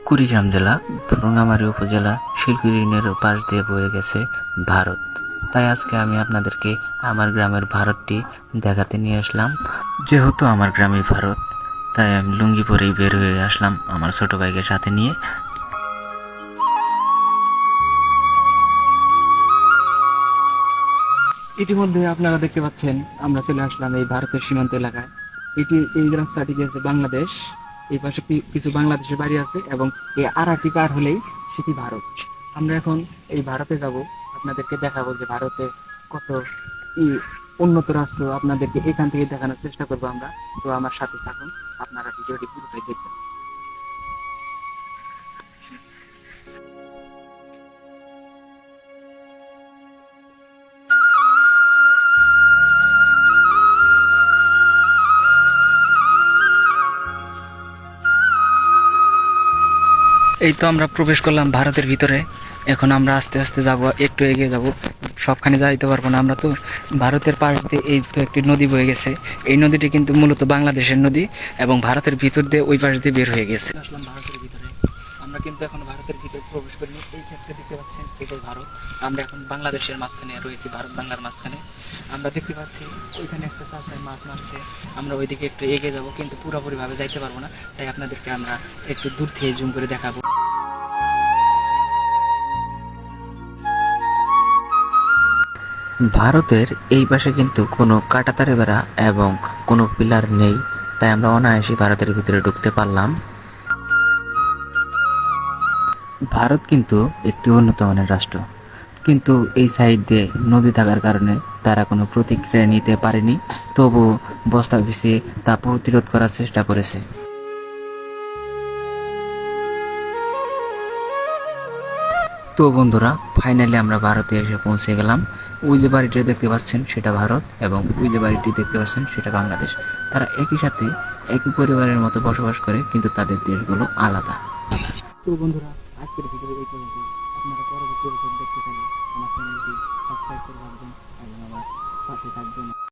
কুড়িগ্রাম জেলা, রাঙ্গামাটি উপজেলা, শিলকুড়ি ইউনিয়নের পাশ দিয়ে বয়ে গেছে ভারত। তাই আজকে আমি আপনাদেরকে আমার গ্রামের ভারতটি দেখাতে নিয়ে আসলাম। যেহেতু আমার গ্রামে ভারত, তাই আমি লুঙ্গি পরেই বের হয়ে আসলাম আমার ছোট ভাইকে সাথে নিয়ে। ইতিমধ্যে আপনারা দেখতে পাচ্ছেন আমরা চলে আসলাম এই ভারতের সীমান্ত এলাকায়। এই রাস্তাটি গেছে বাংলাদেশ। এই পাশে কিছু বাংলাদেশের বাড়ি আছে এবং এই আরাটি পার হলেই সেটি ভারত। আমরা এখন এই ভারতে যাব, আপনাদেরকে দেখাবো যে ভারতে কত উন্নত রাষ্ট্র, আপনাদেরকে এখান থেকে দেখানোর চেষ্টা করবো আমরা। তো আমার সাথে থাকুন, আপনারা ভিডিওটি পুরোটাই দেখবেন। এই তো আমরা প্রবেশ করলাম ভারতের ভিতরে। এখন আমরা আস্তে আস্তে যাব, একটু এগিয়ে যাব, সবখানে যাইতে পারবো না আমরা। তো ভারতের পাশ দিয়ে এই তো একটি নদী বয়ে গেছে। এই নদীটি কিন্তু মূলত বাংলাদেশের নদী এবং ভারতের ভিতর দিয়ে ওই পাশ দিয়ে বের হয়ে গেছে। আসলাম ভারতের ভিতরে। আমরা কিন্তু এখন ভারতের ভিতরে প্রবেশ করিনি। এই ক্ষেত্রে দেখতে পাচ্ছেন এটাই ভারত। আমরা এখন বাংলাদেশের মাঝখানে রয়েছি, ভারত বাংলার মাঝখানে। আমরা দেখতে পাচ্ছি ওইখানে একটা চাষায় মাছ মারছে। আমরা ওইদিকে একটু এগিয়ে যাব, কিন্তু পুরোপুরি ভাবে যাইতে পারবো না। তাই আপনাদেরকে আমরা একটু দূর থেকে জুম করে দেখাবো। ভারতের এই পাশে কিন্তু কোনো কাঁটাতারের বেড়া এবং কোনো পিলার নেই, তাই আমরা অনায়াসে ভারতের ভিতরে ঢুকতে পারলাম। ভারত কিন্তু একটি উন্নত মানের রাষ্ট্র, কিন্তু এই সাইড দিয়ে নদী থাকার কারণে তারা কোনো প্রতিক্রিয়া নিতে পারেনি। তবু বস্তা ভিজিয়ে তা প্রতিরোধ করার চেষ্টা করেছে। তো বন্ধুরা, ফাইনালি আমরা ভারতে এসে পৌঁছে গেলাম। ওই যে বাড়িটি দেখতে পাচ্ছেন সেটা ভারত, এবং ওই যে বাড়িটি দেখতে পাচ্ছেন সেটা বাংলাদেশ। তারা একই সাথে একই পরিবারের মতো বসবাস করে, কিন্তু তাদের দেশগুলো আলাদা। তো বন্ধুরা, আজকের ভিডিও এই পর্যন্ত। আপনারা পরবর্তী ভিডিও দেখতে চাইলে আমার চ্যানেলটি সাবস্ক্রাইব করে রাখবেন এবং আমার পাশে থাকবেন।